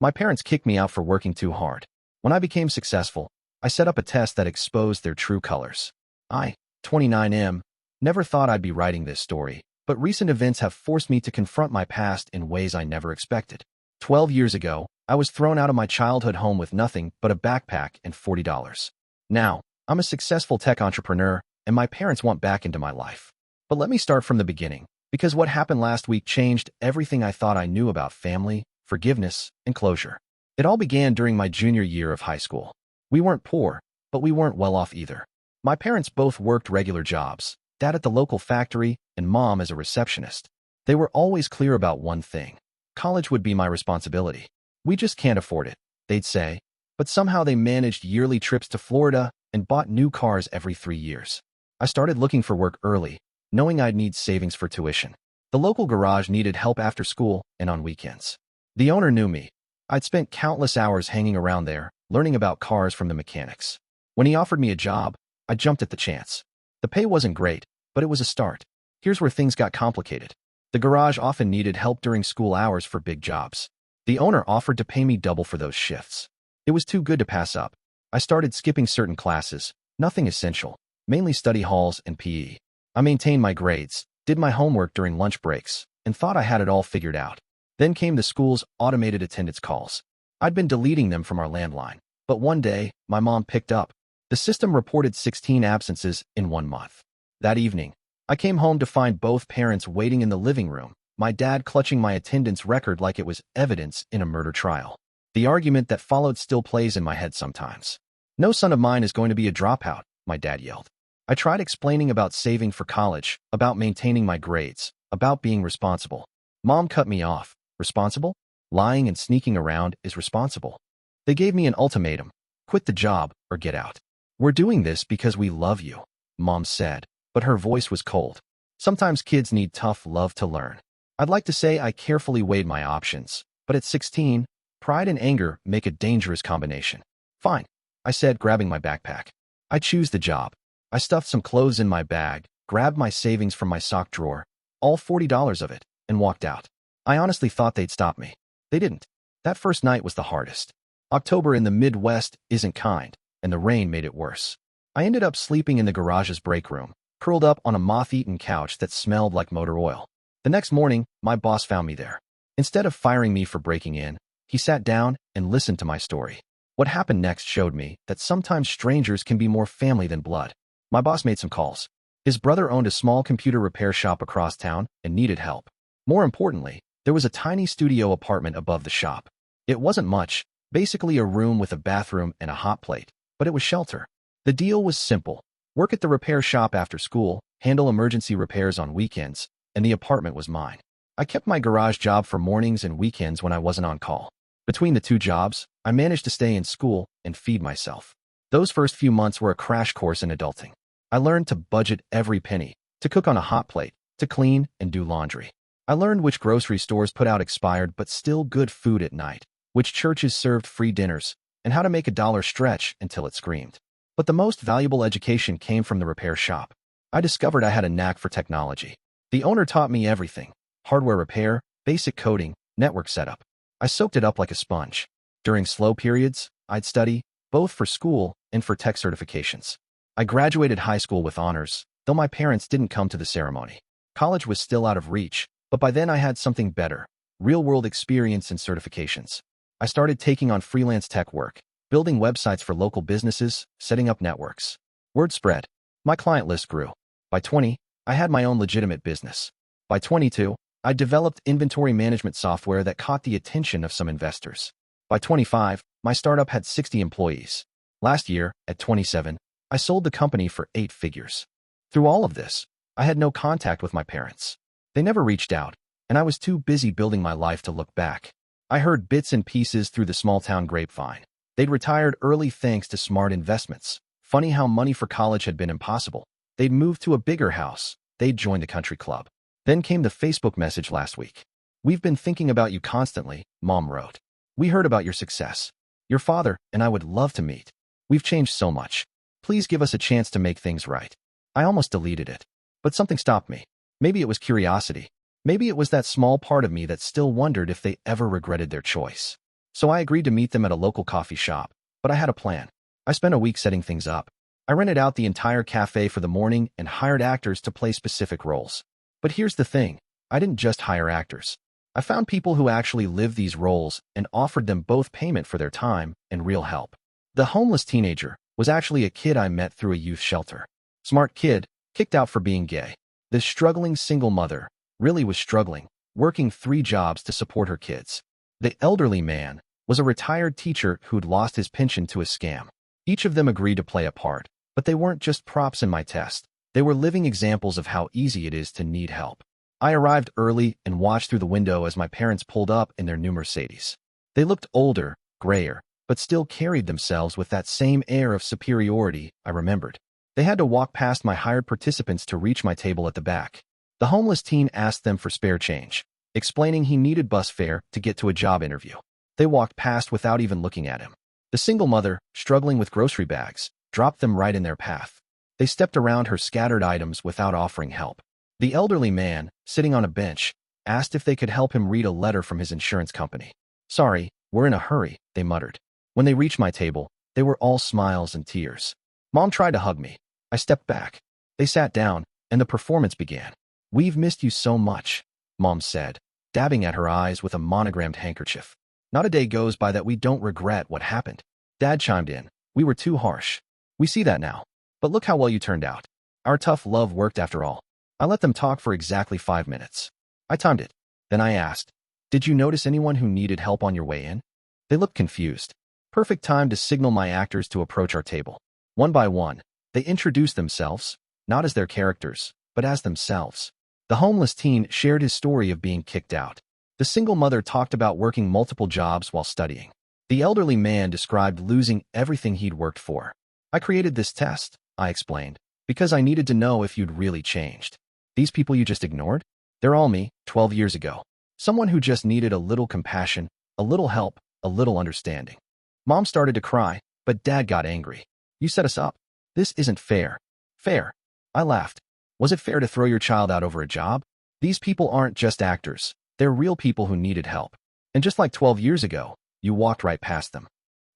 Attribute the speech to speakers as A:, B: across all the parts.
A: My parents kicked me out for working too hard. When I became successful, I set up a test that exposed their true colors. I, 29M, never thought I'd be writing this story, but recent events have forced me to confront my past in ways I never expected. 12 years ago, I was thrown out of my childhood home with nothing but a backpack and $40. Now, I'm a successful tech entrepreneur, and my parents want back into my life. But let me start from the beginning, because what happened last week changed everything I thought I knew about family, forgiveness, and closure. It all began during my junior year of high school. We weren't poor, but we weren't well off either. My parents both worked regular jobs, dad at the local factory and mom as a receptionist. They were always clear about one thing: college would be my responsibility. We just can't afford it, they'd say, but somehow they managed yearly trips to Florida and bought new cars every 3 years. I started looking for work early, knowing I'd need savings for tuition. The local garage needed help after school and on weekends. The owner knew me. I'd spent countless hours hanging around there, learning about cars from the mechanics. When he offered me a job, I jumped at the chance. The pay wasn't great, but it was a start. Here's where things got complicated. The garage often needed help during school hours for big jobs. The owner offered to pay me double for those shifts. It was too good to pass up. I started skipping certain classes, nothing essential, mainly study halls and PE. I maintained my grades, did my homework during lunch breaks, and thought I had it all figured out. Then came the school's automated attendance calls. I'd been deleting them from our landline, but one day, my mom picked up. The system reported 16 absences in 1 month. That evening, I came home to find both parents waiting in the living room, my dad clutching my attendance record like it was evidence in a murder trial. The argument that followed still plays in my head sometimes. "No son of mine is going to be a dropout," my dad yelled. I tried explaining about saving for college, about maintaining my grades, about being responsible. Mom cut me off. Responsible? Lying and sneaking around is responsible. They gave me an ultimatum: quit the job or get out. "We're doing this because we love you," Mom said, but her voice was cold. Sometimes kids need tough love to learn. I'd like to say I carefully weighed my options, but at 16, pride and anger make a dangerous combination. "Fine," I said, grabbing my backpack. "I choose the job." I stuffed some clothes in my bag, grabbed my savings from my sock drawer, all $40 of it, and walked out. I honestly thought they'd stop me. They didn't. That first night was the hardest. October in the Midwest isn't kind, and the rain made it worse. I ended up sleeping in the garage's break room, curled up on a moth-eaten couch that smelled like motor oil. The next morning, my boss found me there. Instead of firing me for breaking in, he sat down and listened to my story. What happened next showed me that sometimes strangers can be more family than blood. My boss made some calls. His brother owned a small computer repair shop across town and needed help. More importantly, there was a tiny studio apartment above the shop. It wasn't much, basically a room with a bathroom and a hot plate, but it was shelter. The deal was simple: work at the repair shop after school, handle emergency repairs on weekends, and the apartment was mine. I kept my garage job for mornings and weekends when I wasn't on call. Between the two jobs, I managed to stay in school and feed myself. Those first few months were a crash course in adulting. I learned to budget every penny, to cook on a hot plate, to clean and do laundry. I learned which grocery stores put out expired but still good food at night, which churches served free dinners, and how to make a dollar stretch until it screamed. But the most valuable education came from the repair shop. I discovered I had a knack for technology. The owner taught me everything: hardware repair, basic coding, network setup. I soaked it up like a sponge. During slow periods, I'd study, both for school and for tech certifications. I graduated high school with honors, though my parents didn't come to the ceremony. College was still out of reach, but by then I had something better: real-world experience and certifications. I started taking on freelance tech work, building websites for local businesses, setting up networks. Word spread. My client list grew. By 20, I had my own legitimate business. By 22, I developed inventory management software that caught the attention of some investors. By 25, my startup had 60 employees. Last year, at 27, I sold the company for 8 figures. Through all of this, I had no contact with my parents. They never reached out, and I was too busy building my life to look back. I heard bits and pieces through the small-town grapevine. They'd retired early thanks to smart investments. Funny how money for college had been impossible. They'd moved to a bigger house. They'd joined a country club. Then came the Facebook message last week. "We've been thinking about you constantly," Mom wrote. "We heard about your success. Your father and I would love to meet. We've changed so much. Please give us a chance to make things right." I almost deleted it, but something stopped me. Maybe it was curiosity. Maybe it was that small part of me that still wondered if they ever regretted their choice. So I agreed to meet them at a local coffee shop, but I had a plan. I spent a week setting things up. I rented out the entire cafe for the morning and hired actors to play specific roles. But here's the thing, I didn't just hire actors. I found people who actually live these roles and offered them both payment for their time and real help. The homeless teenager was actually a kid I met through a youth shelter. Smart kid, kicked out for being gay. The struggling single mother really was struggling, working 3 jobs to support her kids. The elderly man was a retired teacher who'd lost his pension to a scam. Each of them agreed to play a part, but they weren't just props in my test. They were living examples of how easy it is to need help. I arrived early and watched through the window as my parents pulled up in their new Mercedes. They looked older, grayer, but still carried themselves with that same air of superiority I remembered. They had to walk past my hired participants to reach my table at the back. The homeless teen asked them for spare change, explaining he needed bus fare to get to a job interview. They walked past without even looking at him. The single mother, struggling with grocery bags, dropped them right in their path. They stepped around her scattered items without offering help. The elderly man, sitting on a bench, asked if they could help him read a letter from his insurance company. "Sorry, we're in a hurry," they muttered. When they reached my table, they were all smiles and tears. Mom tried to hug me. I stepped back. They sat down, and the performance began. "We've missed you so much," Mom said, dabbing at her eyes with a monogrammed handkerchief. "Not a day goes by that we don't regret what happened." Dad chimed in. "We were too harsh. We see that now. But look how well you turned out. Our tough love worked after all." I let them talk for exactly 5 minutes. I timed it. Then I asked, "Did you notice anyone who needed help on your way in?" They looked confused. Perfect time to signal my actors to approach our table. One by one, they introduced themselves, not as their characters, but as themselves. The homeless teen shared his story of being kicked out. The single mother talked about working multiple jobs while studying. The elderly man described losing everything he'd worked for. "I created this test," I explained, "because I needed to know if you'd really changed. These people you just ignored? They're all me, 12 years ago. Someone who just needed a little compassion, a little help, a little understanding." Mom started to cry, but Dad got angry. "You set us up. This isn't fair." "Fair?" I laughed. "Was it fair to throw your child out over a job? These people aren't just actors. They're real people who needed help. And just like 12 years ago, you walked right past them."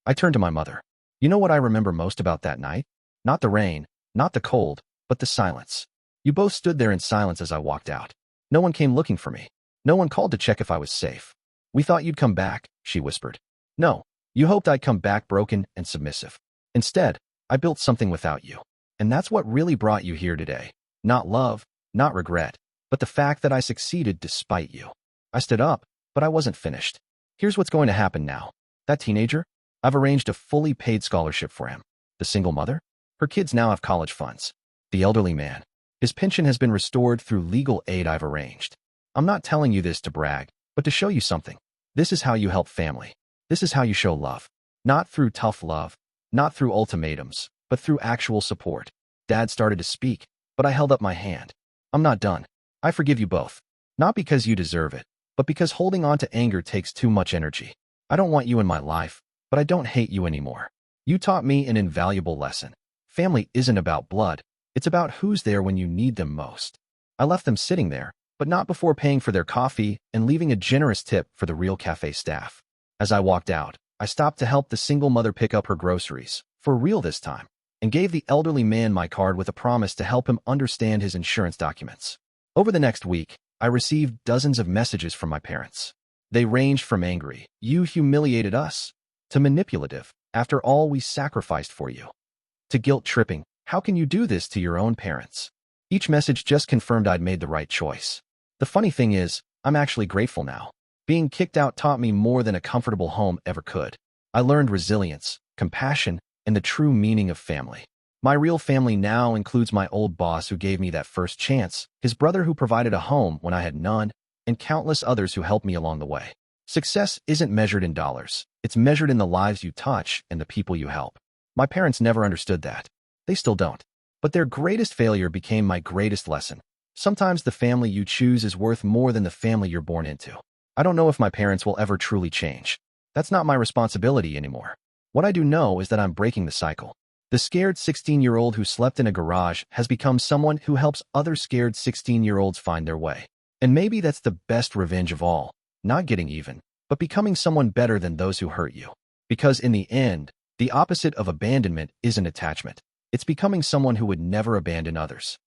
A: I turned to my mother. "You know what I remember most about that night? Not the rain, not the cold, but the silence. You both stood there in silence as I walked out. No one came looking for me. No one called to check if I was safe. We thought you'd come back," she whispered. "No, you hoped I'd come back broken and submissive. Instead, I built something without you. And that's what really brought you here today. Not love, not regret, but the fact that I succeeded despite you." I stood up, but I wasn't finished. "Here's what's going to happen now. That teenager? I've arranged a fully paid scholarship for him. The single mother? Her kids now have college funds. The elderly man? His pension has been restored through legal aid I've arranged. I'm not telling you this to brag, but to show you something. This is how you help family. This is how you show love. Not through tough love, not through ultimatums, but through actual support." Dad started to speak, but I held up my hand. "I'm not done. I forgive you both. Not because you deserve it, but because holding on to anger takes too much energy. I don't want you in my life, but I don't hate you anymore. You taught me an invaluable lesson. Family isn't about blood. It's about who's there when you need them most." I left them sitting there, but not before paying for their coffee and leaving a generous tip for the real cafe staff. As I walked out, I stopped to help the single mother pick up her groceries, for real this time, and gave the elderly man my card with a promise to help him understand his insurance documents. Over the next week, I received dozens of messages from my parents. They ranged from angry, "You humiliated us," to manipulative, "After all we sacrificed for you," to guilt-tripping, "How can you do this to your own parents?" Each message just confirmed I'd made the right choice. The funny thing is, I'm actually grateful now. Being kicked out taught me more than a comfortable home ever could. I learned resilience, compassion, and the true meaning of family. My real family now includes my old boss who gave me that first chance, his brother who provided a home when I had none, and countless others who helped me along the way. Success isn't measured in dollars. It's measured in the lives you touch and the people you help. My parents never understood that. They still don't. But their greatest failure became my greatest lesson. Sometimes the family you choose is worth more than the family you're born into. I don't know if my parents will ever truly change. That's not my responsibility anymore. What I do know is that I'm breaking the cycle. The scared 16-year-old who slept in a garage has become someone who helps other scared 16-year-olds find their way. And maybe that's the best revenge of all, not getting even, but becoming someone better than those who hurt you. Because in the end, the opposite of abandonment isn't attachment. It's becoming someone who would never abandon others.